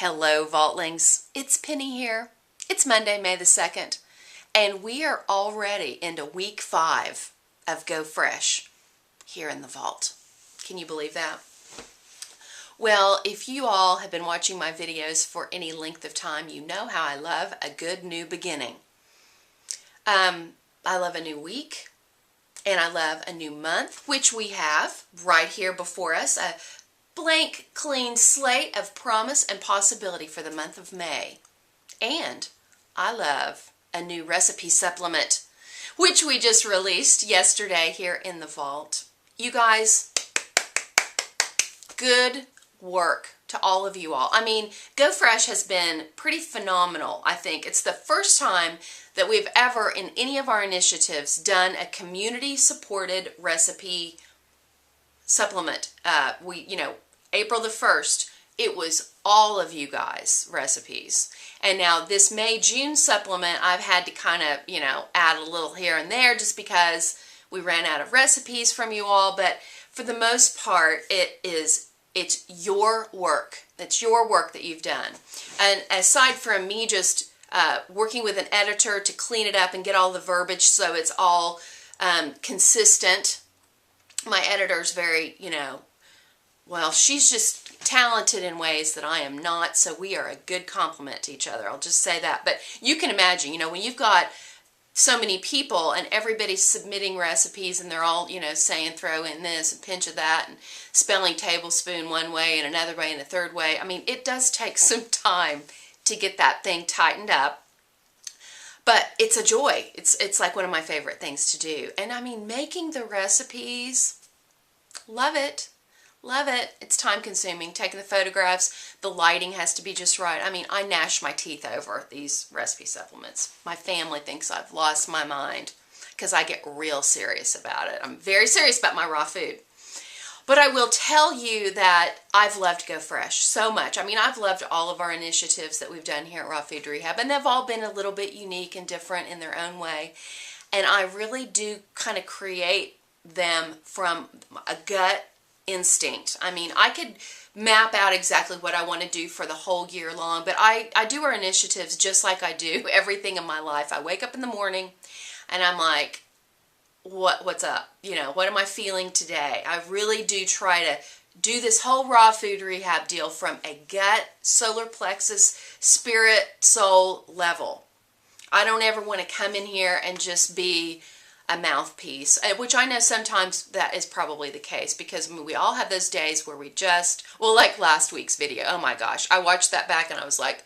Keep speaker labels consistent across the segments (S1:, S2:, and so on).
S1: Hello, Vaultlings. It's Penny here. It's Monday, May the 2nd, and we are already into week 5 of Go Fresh here in the vault. Can you believe that? Well, if you all have been watching my videos for any length of time, you know how I love a good new beginning. I love a new week, and I love a new month, which we have right here before us, a blank, clean slate of promise and possibility for the month of May. And I love a new recipe supplement, which we just released yesterday here in the vault. You guys, good work to all of you all. I mean, Go Fresh has been pretty phenomenal, I think. It's the first time that we've ever, in any of our initiatives, done a community-supported recipe supplement. April the 1st, it was all of you guys' recipes. And now this May-June supplement, I've had to kind of, add a little here and there just because we ran out of recipes from you all. But for the most part, it's your work. It's your work that you've done. And aside from me just working with an editor to clean it up and get all the verbiage so it's all consistent, my editor's very, well, she's just talented in ways that I am not, so we are a good complement to each other. I'll just say that. But you can imagine, when you've got so many people and everybody's submitting recipes and they're all, saying throw in this and pinch of that and spelling tablespoon one way and another way and a third way. I mean, it does take some time to get that thing tightened up. But it's a joy. It's like one of my favorite things to do. And I mean, making the recipes, love it. Love it. It's time consuming. Taking the photographs, the lighting has to be just right. I mean, I gnash my teeth over these recipe supplements. My family thinks I've lost my mind because I get real serious about it. I'm very serious about my raw food. But I will tell you that I've loved Go Fresh so much. I mean, I've loved all of our initiatives that we've done here at Raw Food Rehab, and they've all been a little bit unique and different in their own way. And I really do kind of create them from a gut instinct. I mean, I could map out exactly what I want to do for the whole year long, but I do our initiatives just like I do everything in my life. I wake up in the morning and I'm like, what's up? What am I feeling today? I really do try to do this whole Raw Food Rehab deal from a gut, solar plexus, spirit, soul level. I don't ever want to come in here and just be a mouthpiece, which I know sometimes that is probably the case because we all have those days where we just, well, like last week's video, oh my gosh, I watched that back and I was like,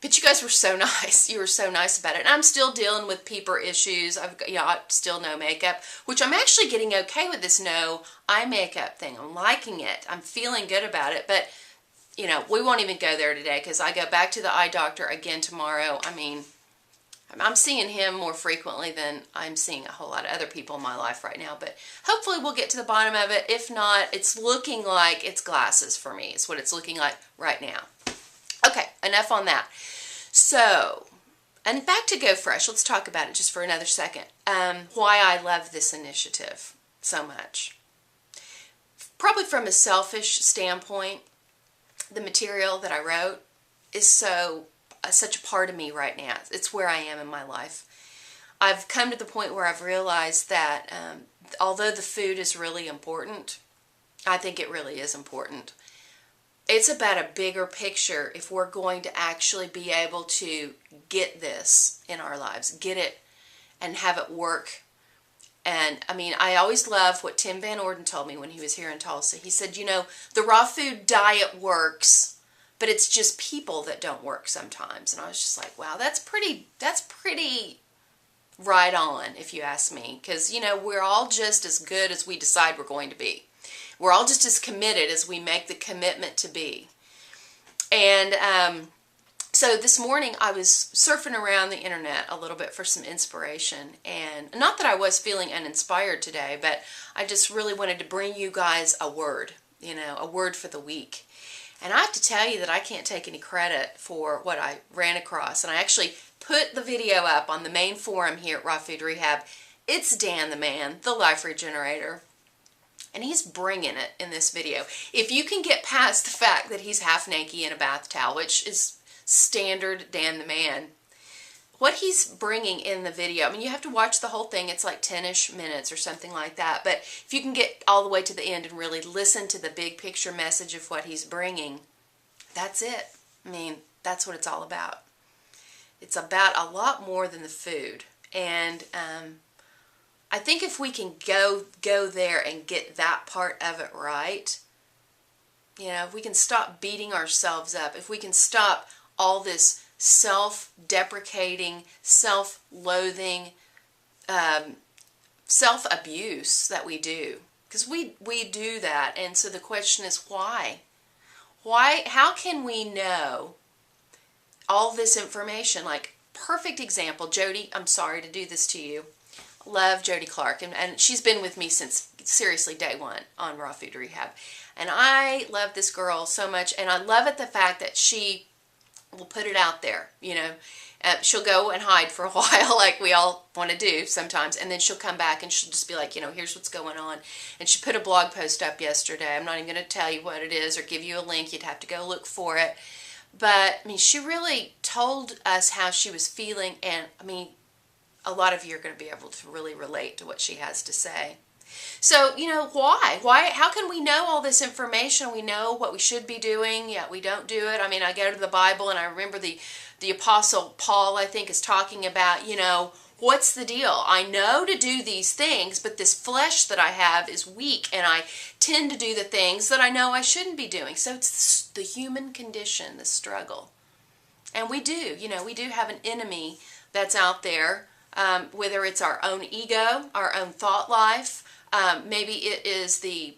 S1: but you guys were so nice. You were so nice about it. And I'm still dealing with peeper issues. I've still no makeup, which I'm actually getting okay with this no eye makeup thing. I'm liking it. I'm feeling good about it, but we won't even go there today because I go back to the eye doctor again tomorrow. I mean, I'm seeing him more frequently than I'm seeing a whole lot of other people in my life right now. But hopefully we'll get to the bottom of it. If not, it's looking like it's glasses for me. It's what it's looking like right now. Okay, enough on that. So, and back to Go Fresh. Let's talk about it just for another second. Why I love this initiative so much. Probably from a selfish standpoint, the material that I wrote is such a part of me right now. It's where I am in my life. I've come to the point where I've realized that although the food is really important, I think it really is important. It's about a bigger picture if we're going to actually be able to get this in our lives, get it and have it work. And I mean, I always love what Tim Van Orden told me when he was here in Tulsa. He said, the raw food diet works, but it's just people that don't work sometimes. And I was just like, wow, that's pretty right on, if you ask me. Because, we're all just as good as we decide we're going to be. We're all just as committed as we make the commitment to be. And so this morning I was surfing around the internet a little bit for some inspiration. And not that I was feeling uninspired today, but I just really wanted to bring you guys a word, a word for the week. And I have to tell you that I can't take any credit for what I ran across. And I actually put the video up on the main forum here at Raw Food Rehab. It's Dan the Man, the Life Regenerator. And he's bringing it in this video. If you can get past the fact that he's half naked in a bath towel, which is standard Dan the Man, what he's bringing in the video, I mean, you have to watch the whole thing. It's like 10-ish minutes or something like that. But if you can get all the way to the end and really listen to the big picture message of what he's bringing, that's it. I mean, that's what it's all about. It's about a lot more than the food. And I think if we can go there and get that part of it right, you know, if we can stop beating ourselves up, if we can stop all this self-deprecating, self-loathing, self-abuse that we do, because we do that. And so the question is, why? How can we know all this information? Like, perfect example, Jody, I'm sorry to do this to you. Love Jody Clark, and she's been with me since, seriously, day one on Raw Food Rehab. And I love this girl so much, and I love it the fact that she will put it out there, you know. She'll go and hide for a while, like we all want to do sometimes, and then she'll come back and she'll just be like, you know, here's what's going on. And she put a blog post up yesterday. I'm not even going to tell you what it is or give you a link. You'd have to go look for it. But, I mean, she really told us how she was feeling, and, I mean, a lot of you are going to be able to really relate to what she has to say. So, you know, why? How can we know all this information? We know what we should be doing, yet we don't do it. I mean, I go to the Bible, and I remember the Apostle Paul, I think, is talking about, you know, what's the deal? I know to do these things, but this flesh that I have is weak, and I tend to do the things that I know I shouldn't be doing. So it's the human condition, the struggle. And we do, you know, we do have an enemy that's out there, whether it's our own ego, our own thought life. Maybe it is the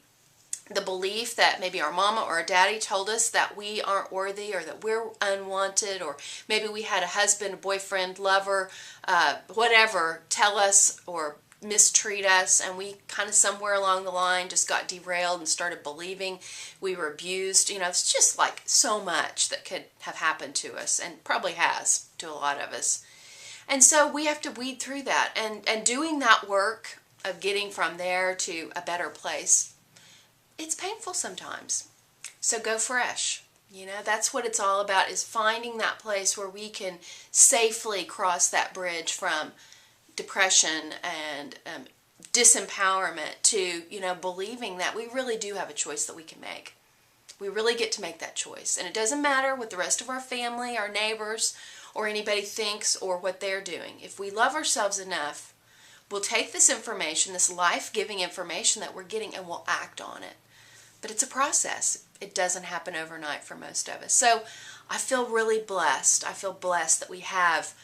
S1: belief that maybe our mama or our daddy told us that we aren't worthy, or that we're unwanted, or maybe we had a husband, boyfriend, lover, whatever, tell us or mistreat us, and we kind of somewhere along the line just got derailed and started believing we were abused. You know, it's just like so much that could have happened to us, and probably has to a lot of us. And so we have to weed through that, and doing that work of getting from there to a better place, it's painful sometimes. So go fresh. You know, that's what it's all about, is finding that place where we can safely cross that bridge from depression and disempowerment to, you know, believing that we really do have a choice that we can make. We really get to make that choice. And it doesn't matter what the rest of our family, our neighbors, or anybody thinks or what they're doing. If we love ourselves enough, we'll take this information, this life-giving information that we're getting, and we'll act on it. But it's a process. It doesn't happen overnight for most of us. So I feel really blessed. I feel blessed that we have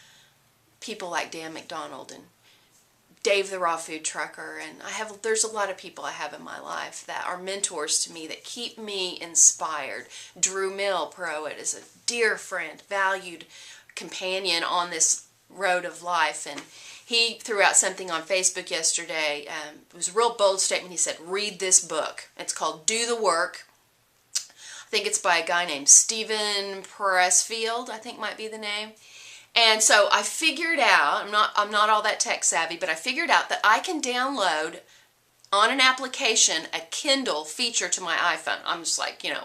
S1: people like Dan McDonald and Dave the Raw Food Trucker, and there's a lot of people I have in my life that are mentors to me, that keep me inspired. Drew Mill Proet is a dear friend, valued companion on this road of life, and he threw out something on Facebook yesterday. It was a real bold statement. He said, read this book. It's called Do the Work. I think it's by a guy named Steven Pressfield, I think might be the name. And so I figured out, I'm not all that tech savvy, but I figured out that I can download on an application a Kindle feature to my iPhone. I'm just like, you know,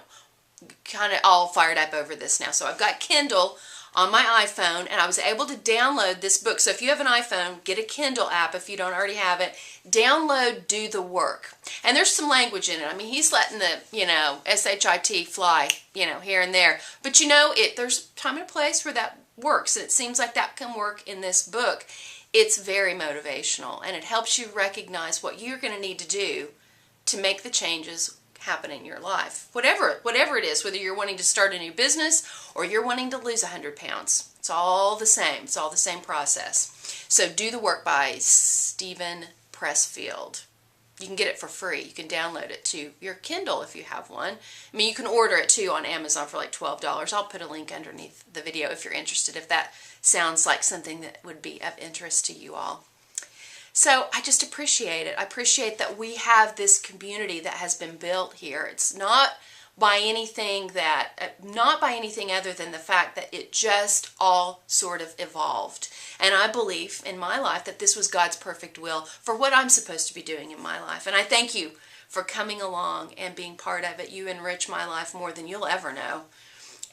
S1: kind of all fired up over this now. So I've got Kindle on my iPhone, and I was able to download this book. So if you have an iPhone, get a Kindle app if you don't already have it. Download Do the Work. And there's some language in it. I mean, he's letting the, you know, SHIT fly, you know, here and there. But you know, there's time and a place where that works, and it seems like that can work in this book. It's very motivational, and it helps you recognize what you're going to need to do to make the changes happen in your life. Whatever it is, whether you're wanting to start a new business or you're wanting to lose 100 pounds. It's all the same. It's all the same process. So Do the Work by Steven Pressfield. You can get it for free. You can download it to your Kindle if you have one. I mean, you can order it too on Amazon for like $12. I'll put a link underneath the video if you're interested, if that sounds like something that would be of interest to you all. So I just appreciate it. I appreciate that we have this community that has been built here. It's not by anything other than the fact that it just all sort of evolved. And I believe in my life that this was God's perfect will for what I'm supposed to be doing in my life. And I thank you for coming along and being part of it. You enrich my life more than you'll ever know.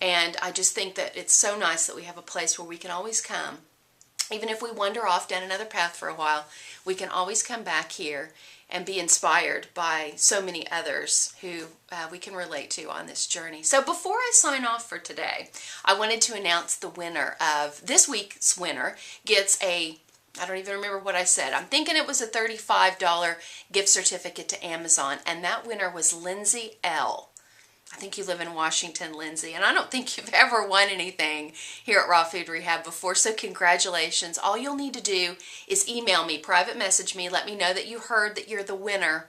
S1: And I just think that it's so nice that we have a place where we can always come. Even if we wander off down another path for a while, we can always come back here and be inspired by so many others who we can relate to on this journey. So before I sign off for today, I wanted to announce the winner of this week's winner gets I don't even remember what I said. I'm thinking it was a $35 gift certificate to Amazon, and that winner was Lindsay L. I think you live in Washington, Lindsay, and I don't think you've ever won anything here at Raw Food Rehab before, so congratulations. All you'll need to do is email me, private message me, let me know that you heard that you're the winner,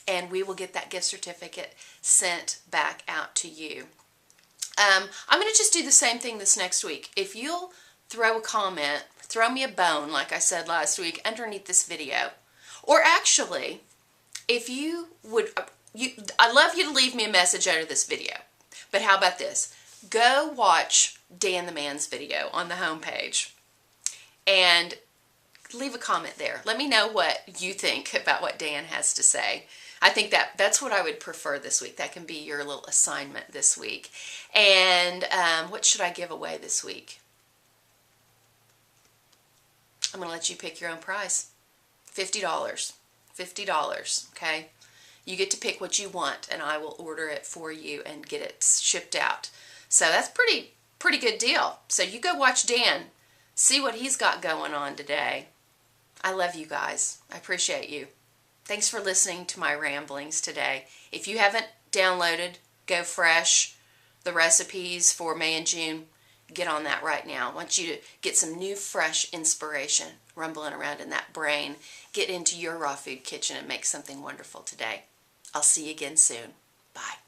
S1: and we will get that gift certificate sent back out to you. I'm going to just do the same thing this next week. If you'll throw a comment, throw me a bone, like I said last week, underneath this video, or actually, if you would... I'd love you to leave me a message under this video. But how about this? Go watch Dan the Man's video on the homepage and leave a comment there. Let me know what you think about what Dan has to say. I think that's what I would prefer this week. That can be your little assignment this week. And what should I give away this week? I'm going to let you pick your own prize. $50. $50, okay? You get to pick what you want, and I will order it for you and get it shipped out. So that's pretty good deal. So you go watch Dan, see what he's got going on today. I love you guys. I appreciate you. Thanks for listening to my ramblings today. If you haven't downloaded Go Fresh, the recipes for May and June, get on that right now. I want you to get some new, fresh inspiration rumbling around in that brain. Get into your raw food kitchen and make something wonderful today. I'll see you again soon. Bye.